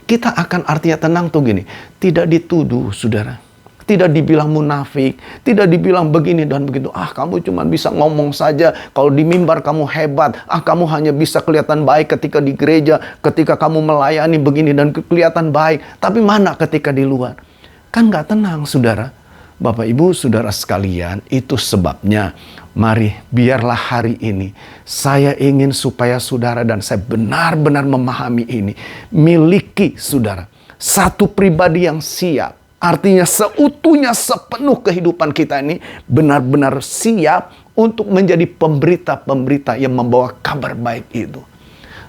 Kita akan artinya tenang tuh gini, tidak dituduh saudara. Tidak dibilang munafik, tidak dibilang begini dan begitu. Ah, kamu cuma bisa ngomong saja. Kalau di mimbar kamu hebat. Ah, kamu hanya bisa kelihatan baik ketika di gereja, ketika kamu melayani begini dan kelihatan baik. Tapi mana ketika di luar? Kan gak tenang, saudara. Bapak, Ibu, saudara sekalian, itu sebabnya mari biarlah hari ini saya ingin supaya saudara dan saya benar-benar memahami ini. Miliki, saudara, satu pribadi yang siap. Artinya seutuhnya, sepenuh kehidupan kita ini benar-benar siap untuk menjadi pemberita-pemberita yang membawa kabar baik itu.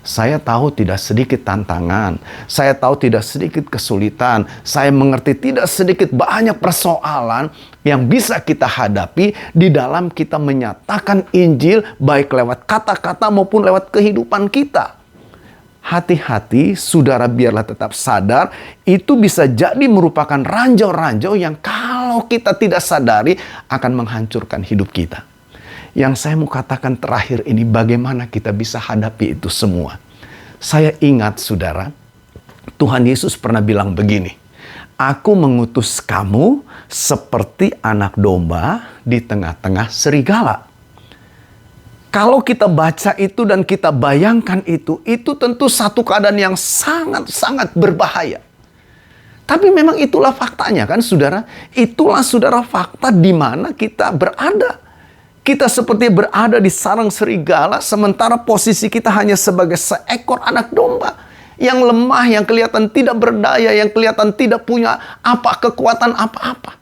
Saya tahu tidak sedikit tantangan, saya tahu tidak sedikit kesulitan, saya mengerti tidak sedikit banyak persoalan yang bisa kita hadapi di dalam kita menyatakan Injil baik lewat kata-kata maupun lewat kehidupan kita. Hati-hati, saudara, biarlah tetap sadar, itu bisa jadi merupakan ranjau-ranjau yang kalau kita tidak sadari akan menghancurkan hidup kita. Yang saya mau katakan terakhir ini, bagaimana kita bisa hadapi itu semua. Saya ingat, saudara, Tuhan Yesus pernah bilang begini, aku mengutus kamu seperti anak domba di tengah-tengah serigala. Kalau kita baca itu dan kita bayangkan itu tentu satu keadaan yang sangat-sangat berbahaya. Tapi memang itulah faktanya kan saudara. Itulah saudara fakta di mana kita berada. Kita seperti berada di sarang serigala sementara posisi kita hanya sebagai seekor anak domba. Yang lemah, yang kelihatan tidak berdaya, yang kelihatan tidak punya kekuatan apa-apa.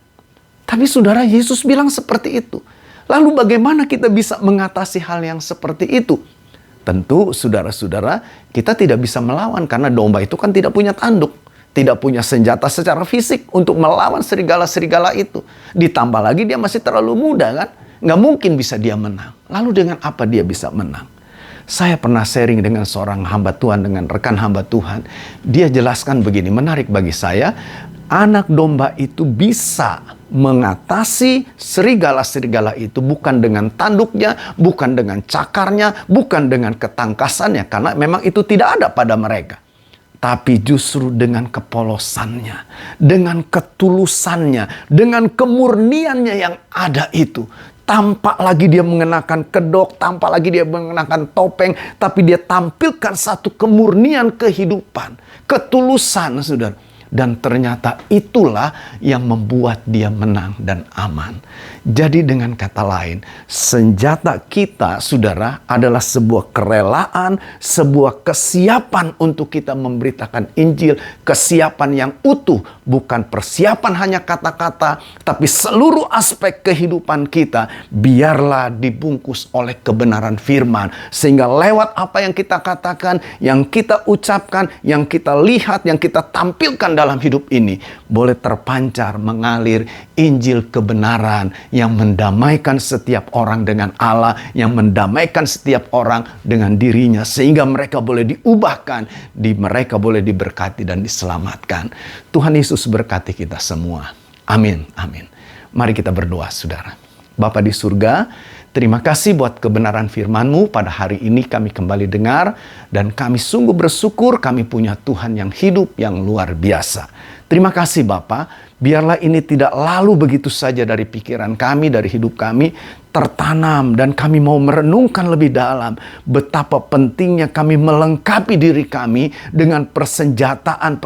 Tapi saudara, Yesus bilang seperti itu. Lalu bagaimana kita bisa mengatasi hal yang seperti itu? Tentu saudara-saudara, kita tidak bisa melawan karena domba itu kan tidak punya tanduk. Tidak punya senjata secara fisik untuk melawan serigala-serigala itu. Ditambah lagi dia masih terlalu muda kan? Nggak mungkin bisa dia menang. Lalu dengan apa dia bisa menang? Saya pernah sharing dengan seorang hamba Tuhan, dengan rekan hamba Tuhan. Dia jelaskan begini, menarik bagi saya. Anak domba itu bisa mengatasi serigala-serigala itu bukan dengan tanduknya, bukan dengan cakarnya, bukan dengan ketangkasannya. Karena memang itu tidak ada pada mereka. Tapi justru dengan kepolosannya, dengan ketulusannya, dengan kemurniannya yang ada itu. Tampak lagi dia mengenakan kedok, tampak lagi dia mengenakan topeng, tapi dia tampilkan satu kemurnian kehidupan, ketulusan, saudara. Dan ternyata itulah yang membuat dia menang dan aman. Jadi dengan kata lain, senjata kita, saudara, adalah sebuah kerelaan, sebuah kesiapan untuk kita memberitakan Injil. Kesiapan yang utuh, bukan persiapan hanya kata-kata, tapi seluruh aspek kehidupan kita biarlah dibungkus oleh kebenaran firman. Sehingga lewat apa yang kita katakan, yang kita ucapkan, yang kita lihat, yang kita tampilkan dalam hidup ini boleh terpancar, mengalir Injil kebenaran yang mendamaikan setiap orang dengan Allah, yang mendamaikan setiap orang dengan dirinya, sehingga mereka boleh diubahkan, mereka boleh diberkati dan diselamatkan. Tuhan Yesus berkati kita semua. Amin, amin. Mari kita berdoa, saudara. Bapa di surga, terima kasih buat kebenaran firman-Mu. Pada hari ini kami kembali dengar dan kami sungguh bersyukur kami punya Tuhan yang hidup, yang luar biasa. Terima kasih Bapa, biarlah ini tidak lalu begitu saja dari pikiran kami, dari hidup kami, tertanam dan kami mau merenungkan lebih dalam betapa pentingnya kami melengkapi diri kami dengan persenjataan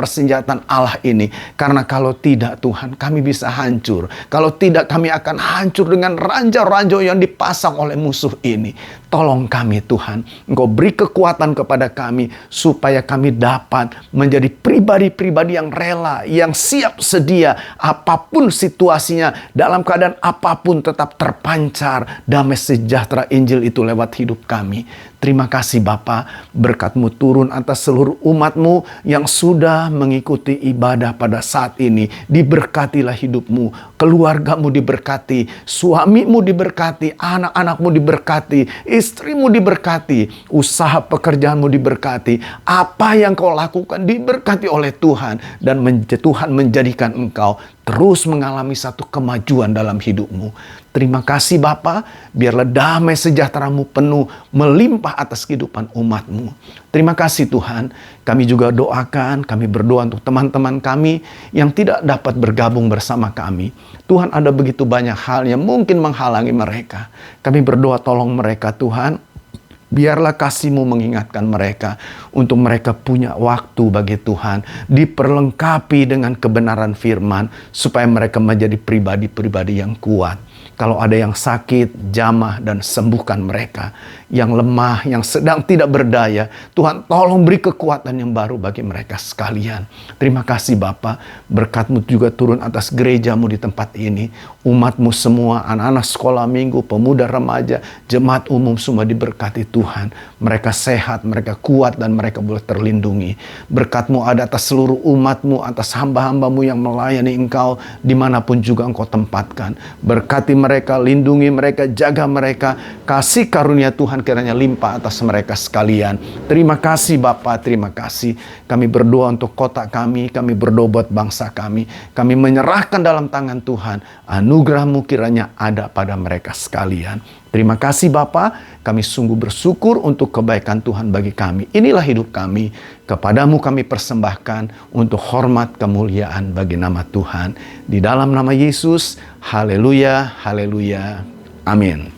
Allah ini. Karena kalau tidak Tuhan, kami bisa hancur. Kalau tidak, kami akan hancur dengan ranjau-ranjau yang dipasang oleh musuh ini. Tolong kami Tuhan, Engkau beri kekuatan kepada kami supaya kami dapat menjadi pribadi-pribadi yang rela, yang siap sedia apapun situasinya, dalam keadaan apapun tetap terpancar damai sejahtera Injil itu lewat hidup kami. Terima kasih Bapa, berkat-Mu turun atas seluruh umat-Mu yang sudah mengikuti ibadah pada saat ini. Diberkatilah hidupmu, keluargamu diberkati, suamimu diberkati, anak-anakmu diberkati, istrimu diberkati, usaha pekerjaanmu diberkati. Apa yang kau lakukan diberkati oleh Tuhan, dan Tuhan menjadikan engkau terus mengalami satu kemajuan dalam hidupmu. Terima kasih Bapa, biarlah damai sejahtera-Mu penuh melimpah atas kehidupan umat-Mu. Terima kasih Tuhan, kami juga doakan, kami berdoa untuk teman-teman kami yang tidak dapat bergabung bersama kami. Tuhan, ada begitu banyak hal yang mungkin menghalangi mereka. Kami berdoa tolong mereka Tuhan. Biarlah kasih-Mu mengingatkan mereka untuk mereka punya waktu bagi Tuhan. Diperlengkapi dengan kebenaran firman supaya mereka menjadi pribadi-pribadi yang kuat. Kalau ada yang sakit, jamah dan sembuhkan mereka. Yang lemah, yang sedang tidak berdaya, Tuhan tolong beri kekuatan yang baru bagi mereka sekalian. Terima kasih Bapa, berkat-Mu juga turun atas gereja-Mu di tempat ini. Umat-Mu semua, anak-anak sekolah minggu, pemuda remaja, jemaat umum semua diberkati Tuhan. Mereka sehat, mereka kuat dan mereka boleh terlindungi. Berkat-Mu ada atas seluruh umat-Mu, atas hamba-hamba-Mu yang melayani Engkau dimanapun juga Engkau tempatkan. Berkati mereka, lindungi mereka, jaga mereka. Kasih karunia Tuhan kiranya limpah atas mereka sekalian. Terima kasih Bapa, terima kasih. Kami berdoa untuk kota kami berdoa buat bangsa kami. Kami menyerahkan dalam tangan Tuhan. Anugerah-Mu kiranya ada pada mereka sekalian. Terima kasih Bapa, kami sungguh bersyukur untuk kebaikan Tuhan bagi kami. Inilah hidup kami, kepadamu kami persembahkan untuk hormat kemuliaan bagi nama Tuhan. Di dalam nama Yesus, haleluya, haleluya, amin.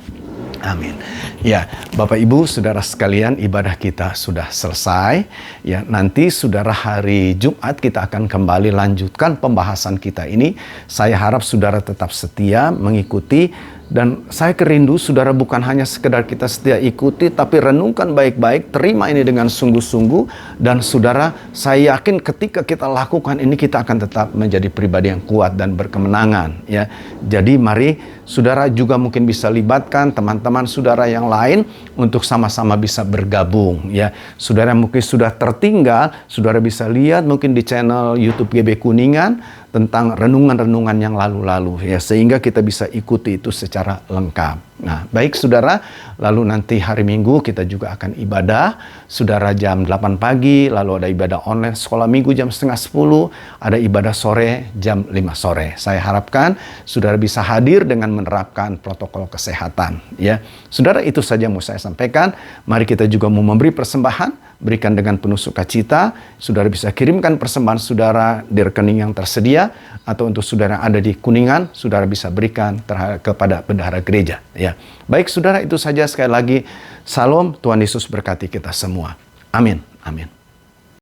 Amin. Ya, Bapak Ibu, Saudara sekalian, ibadah kita sudah selesai. Ya, nanti Saudara hari Jumat kita akan kembali lanjutkan pembahasan kita ini. Saya harap Saudara tetap setia mengikuti. Dan saya kerindu Saudara bukan hanya sekedar kita setia ikuti, tapi renungkan baik-baik, terima ini dengan sungguh-sungguh. Dan Saudara, saya yakin ketika kita lakukan ini, kita akan tetap menjadi pribadi yang kuat dan berkemenangan. Ya, jadi mari Saudara juga mungkin bisa libatkan teman-teman Saudara yang lain untuk sama-sama bisa bergabung. Ya, Saudara mungkin sudah tertinggal, Saudara bisa lihat mungkin di channel YouTube GB Kuningan tentang renungan-renungan yang lalu-lalu, ya, sehingga kita bisa ikuti itu secara lengkap. Nah, baik Saudara, lalu nanti hari Minggu kita juga akan ibadah, Saudara jam 8 pagi, lalu ada ibadah online sekolah Minggu jam 9:30, ada ibadah sore jam 5 sore. Saya harapkan Saudara bisa hadir dengan menerapkan protokol kesehatan, ya. Saudara, itu saja mau saya sampaikan. Mari kita juga mau memberi persembahan, berikan dengan penuh sukacita. Saudara bisa kirimkan persembahan Saudara di rekening yang tersedia, atau untuk Saudara yang ada di Kuningan, Saudara bisa berikan kepada bendahara gereja. Ya, baik Saudara, itu saja sekali lagi. Salam, Tuhan Yesus berkati kita semua. Amin. Amin.